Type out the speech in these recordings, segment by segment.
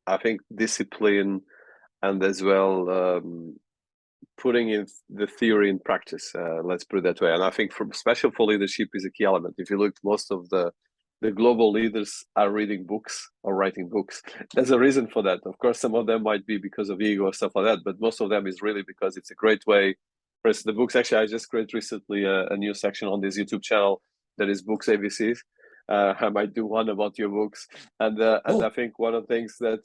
I think discipline and as well putting in the theory in practice. Let's put it that way. And I think especially for leadership is a key element. If you look, most of the global leaders are reading books or writing books. There's a reason for that. Of course, some of them might be because of ego or stuff like that, but most of them is really because it's a great way. For instance, the books, actually, I just created recently a new section on this YouTube channel that is Books ABCs. I might do one about your books. And I think one of the things that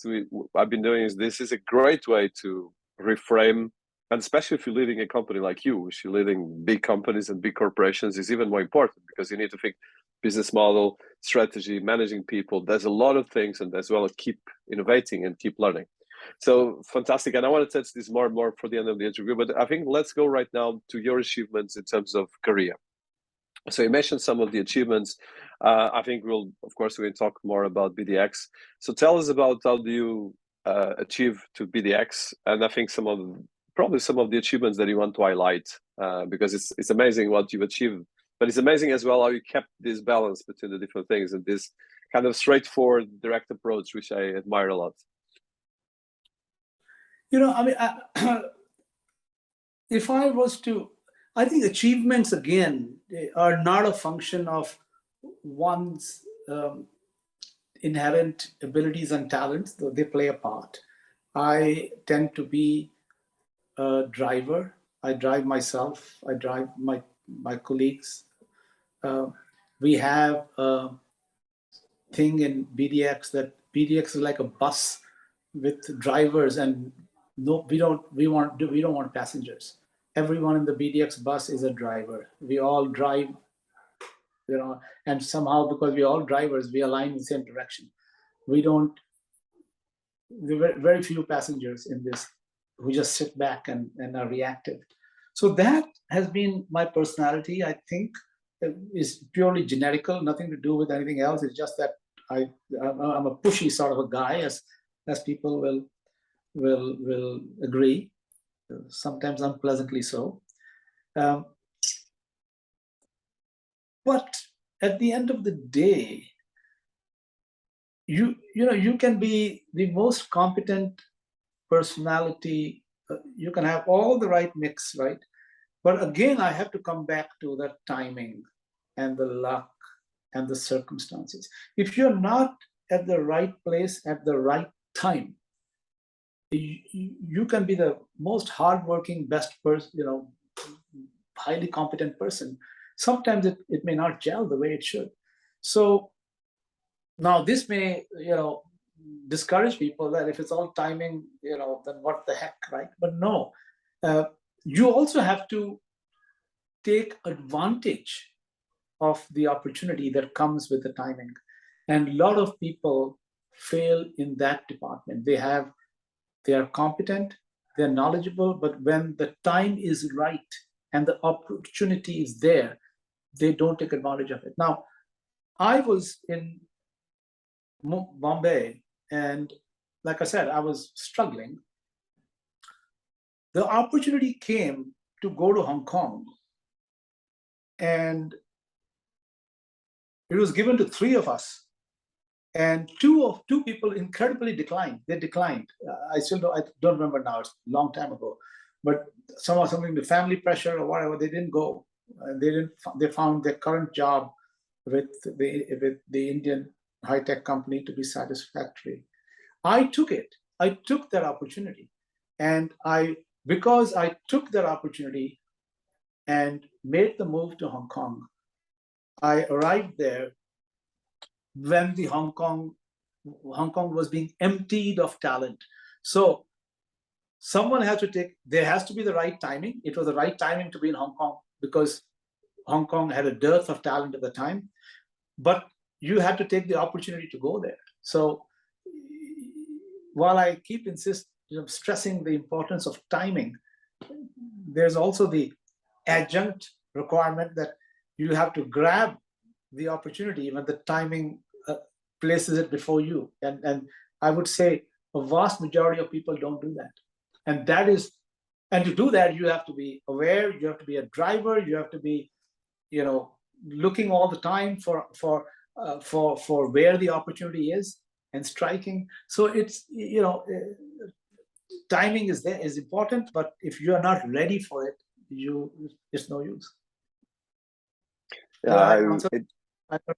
I've been doing is this is a great way to reframe. And especially if you're leading a company like you, if you're leading big companies and big corporations, is even more important because you need to think business model, strategy, managing people. There's a lot of things, and as well keep innovating and keep learning. So fantastic. And I want to touch this more and more for the end of the interview, but I think let's go right now to your achievements in terms of career. So you mentioned some of the achievements. I think we'll talk more about BDX. So tell us about how do you achieve to BDX, and I think probably some of the achievements that you want to highlight, because it's amazing what you've achieved, but it's amazing as well how you kept this balance between the different things and this kind of straightforward, direct approach, which I admire a lot. If I was to, I think achievements, again, are not a function of one's inherent abilities and talents, though they play a part. I tend to be a driver. I drive myself. I drive my colleagues. We have a thing in BDX that BDX is like a bus with drivers, and we don't want passengers. Everyone in the BDX bus is a driver. We all drive, and somehow because we're all drivers, we align in the same direction. There are very few passengers in this who just sit back and are reactive. So that has been my personality. I think is purely genetical, nothing to do with anything else. It's just that I'm a pushy sort of a guy, as people will agree, sometimes unpleasantly so. But at the end of the day, you can be the most competent personality. You can have all the right mix, right? But again, I have to come back to the timing and the luck and the circumstances. If you're not at the right place at the right time, you can be the most hardworking, best person, highly competent person. Sometimes it may not gel the way it should. So now this may, discourage people that if it's all timing, then what the heck, right? But no, you also have to take advantage of the opportunity that comes with the timing. And a lot of people fail in that department. They are competent, they're knowledgeable, but when the time is right and the opportunity is there, they don't take advantage of it. Now, I was in Bombay, and like I said, I was struggling. The opportunity came to go to Hong Kong, and it was given to 3 of us, and two people incredibly declined. They declined. I don't remember now. It's a long time ago, but something the family pressure or whatever. They didn't go. They found their current job with the Indian high-tech company to be satisfactory. I took it. I took that opportunity, and because I took that opportunity and made the move to Hong Kong, I arrived there when the Hong Kong was being emptied of talent. So someone has to there has to be the right timing. It was the right timing to be in Hong Kong because Hong Kong had a dearth of talent at the time, but you had to take the opportunity to go there. So while I keep stressing the importance of timing, there's also the adjunct requirement that you have to grab the opportunity when the timing places it before you. And I would say a vast majority of people don't do that. And to do that, you have to be aware, you have to be a driver, you have to be, looking all the time for where the opportunity is. and striking. So it's, timing is important, but if you are not ready for it, it's no use. Yeah,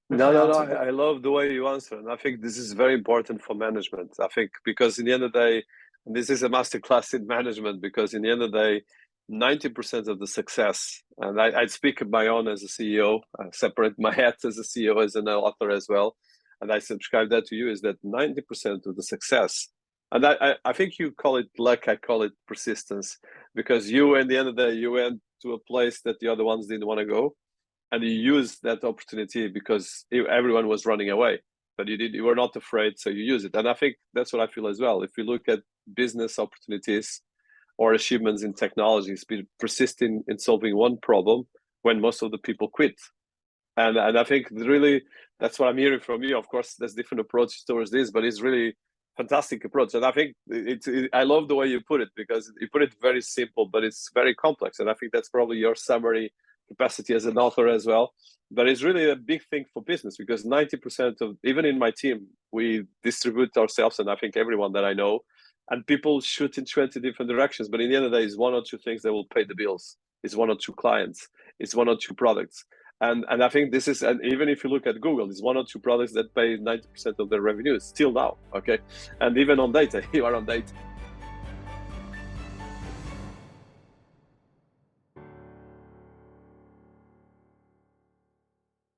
no. I love the way you answer, and I think this is very important for management. I think because in the end of the day, this is a masterclass in management, because in the end of the day, 90% of the success, and I speak of my own as a CEO, I separate my hat as a CEO, as an author as well, and I subscribe that to you, is that 90% of the success, and I think you call it luck, I call it persistence, because you, in the end of the day, you went to a place that the other ones didn't want to go, and you used that opportunity because everyone was running away, but you were not afraid, so you use it. And I think that's what I feel as well. If you look at business opportunities or achievements in technologies, persisting in solving one problem when most of the people quit. And I think really that's what I'm hearing from you. Of course, there's different approaches towards this, but it's really fantastic approach. And I think I love the way you put it, because you put it very simple, but it's very complex. And I think that's probably your summary capacity as an author as well. But it's really a big thing for business, because 90% of, even in my team, we distribute ourselves, and I think everyone that I know, and people shoot in 20 different directions. But in the end of the day, it's one or two things that will pay the bills. It's one or two clients. It's one or two products. And I think this is, and even if you look at Google, it's one or two products that pay 90% of their revenues still now, okay? And even on data, you are on data.